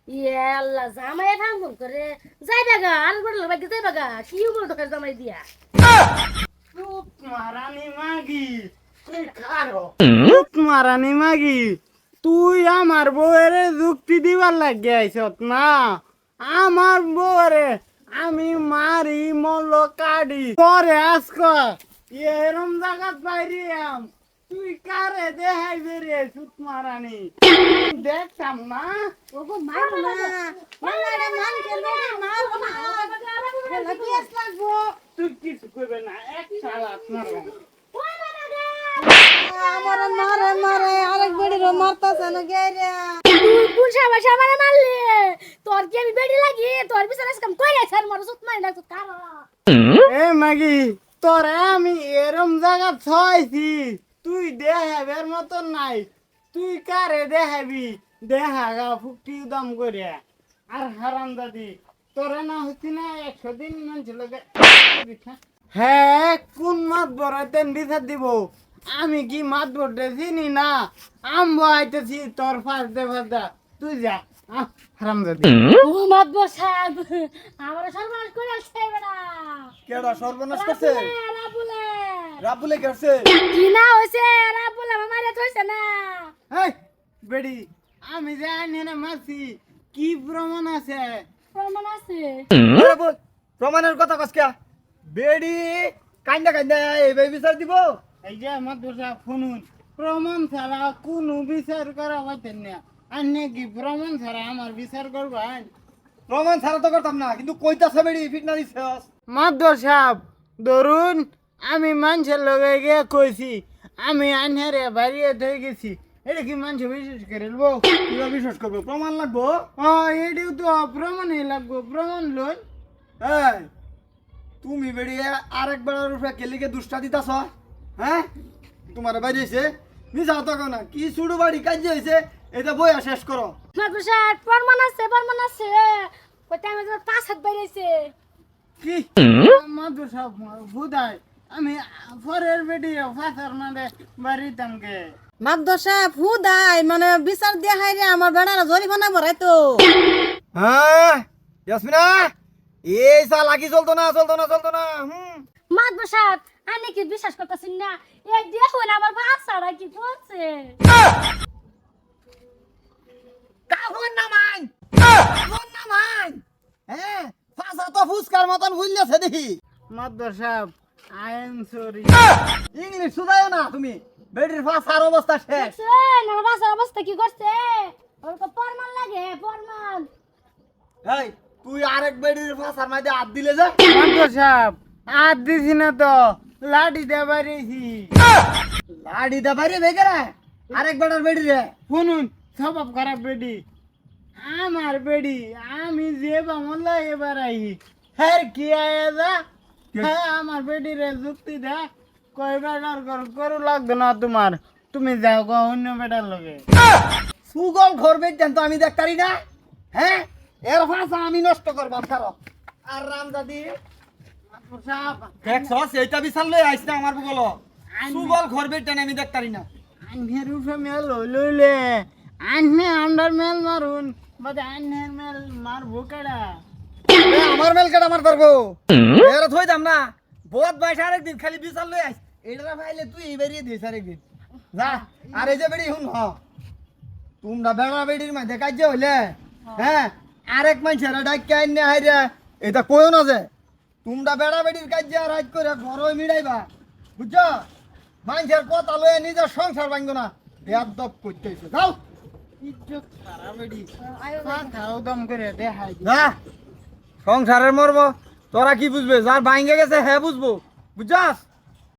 ইয়ে আল্লাহ জামাই ফাঙ্গন করে যাইবা গা আর বড় লাগবে যাইবা গা কি বড় ঢোকার জামাই দিয়া মারানি মাগি তুই খারো মারানি মাগি তুই আমার বউরে যুক্তি দিবার লাগে আইছত না আমার বউরে আমি মারি মল্ল কাটি পরে আজক এরম জায়গাত বাইরিয়াম তুই কারে দেখাই বেরিয়ে সুত মারানি দেখতাম না ওগো মারো না মারলে মান খেলবে মারো না লাগিস লাগবো তুই কিছু করবে না এক সালাত মারো ওই বাবা রে আমার মারে মারে আরেক বেড়ি রো মারতাছে না গেরে তুই কোন সাবাসা আমারে মারলি তোর কি আমি বেড়ি লাগি তোর বিচার কাম কইরা ছাড় মারো সুত মারি না তো কারা এ মাগি তোরে আমি এরম জায়গা ছয়ছি তুই দেখাবের মতন নাই তুই কারে দেখাবি দেখা গা ফুটি দাম করে আর হারাম দাদি তোরে না হচ্ছি না 100 দিন মানছিল হ্যাঁ কোন মাত বড়াইতেন বিচার দিব আমি কি মাত বড়তে চিনি না আম্ব আইতেছি তোর ফাঁসতে ফাঁসটা তুই যা হারাম দাদি ও মাতবর সাহেব আমারে সর্বনাশ করে আসছে বেটা কেডা সর্বনাশ করছে রাবুলে রাবুলে করছে কি না হইছে রাবুলে মারে থইছে না হেই বেডি আমি জানি না মাসি কি প্রমাণ আছে প্রমাণ আছে আরে বল প্রমাণের কথা কসকা বেডি কাইন্দা কাইন্দা এই বিচার দিব এই যে মাদ্রাসা শুনুন প্রমাণ ছাড়া কোনো বিচার করা হইতেন না আন্নে কি প্রমাণ ছাড়া আমার বিচার করবেন প্রমাণ ছাড়া তো করতাম না কিন্তু কইতাছে বেডি ফিট না দিছস মাদ্রাসা ধরুন আমি মানুষের লগে গিয়ে কইছি আমি আনহারে বাড়িয়ে ধরে গেছি এটা কি মানুষ বিশ্বাস করে লব কিবা বিশ্বাস করবে প্রমাণ লাগবো এটিও তো প্রমাণই লাগবো প্রমাণ লই এই তুমি বেডি আরেকবার উপরে কেলিকে দুষ্টা দিতাছ হ্যাঁ তোমার বাইরে হইছে মিছা তো না কি সুড়ু বাড়ি কাজ হইছে এটা বইয়া শেষ করো মাদ্রাসা প্রমাণ আছে কইতে আমি 5 হাত বাইরেছে কি মাদ্রাসা বুদাই আমি ফরের বেডি ফাসার মানে বাড়িতাম কে মাদ্রাসা ফুদাই মানে বিচার দিয়া হাইরে আমার বেড়ারা জরিমানা ভরাই তো হ্যাঁ ইয়াসমিনা এই সা লাগি চলতো না মাদ্রাসা আমি কি বিশ্বাস করতেছিস না এই দেখুন আমার ভাষাটা কি বলছে কাফন নামাই হ্যাঁ ফাঁসা তো ফুসকার মতন ভুললেছে দেখি মাদ্রাসা আই এম সরি ইংলিশ শুধায়ও না তুমি বেডির ফাঁসার অবস্থা শেষ দেখছেন আমার ভাষার অবস্থা কি করছে ওর তো প্রমাণ লাগে প্রমাণ এই তুই আরেক বেডির ফাঁসার মাঝে হাত দিলে যা মাদ্রাসা আর দিছি না তো লাঠি দিয়ে বাড়িয়েছি লাড়ি দা বাইরে বেগেরা আরেক বেটার বেডি রে শুনুন স্বভাব খারাপ বেডি আমার বেডি আমি যে বামলা এবার আই হ্যাঁ কি আয়া যা হ্যাঁ আমার বেডি রে যুক্তি দে কই বেটার করু লাগবে না তোমার তুমি যাও গো অন্য বেটার লগে সুগল ঘর বেটেন তো আমি দেখতারি না হ্যাঁ এর ফাঁসা আমি নষ্ট করবাম কারো আর রামদাদি দেখছস এইটা বিশাল লই আইছ না আমার বগল সুগল ঘর বেটেন আমি দেখতারি না আন্নের উঠে মেল লইলে আন্নে আন্ডার মেল মারুন বাদে আন্নের মেল মারবো কেডা আমার মেল কেটে আমার পারবো এর থই দাম না বহুত বয়স আরেকদিন খালি বিশাল লই আইছ এইটা ভাইলে তুই এই বেরিয়ে দিস আরেকদিন যা আর এই যে বেড়ি হুন হ তোমরা বেড়া বেড়ির মাঝে কাজে হইলে হ্যাঁ আরেক মানুষের ডাক্কে আইনে হাইরে এটা কইও না যে তোমরা বেড়া বেড়ির কাজে রাজ করে ঘরই মিড়াইবা বুঝছো মানুষের কথা লয়ে নিজের সংসার ভাঙবো না বেয়াদব করতে হইছে যাও ইজ্জত খারাপ বেডি খাও দম করে দেখাই যা সংসারের মরবো তোরা কি বুঝবে যার ভাঙ্গে গেছে হ্যাঁ বুঝবো বুঝছস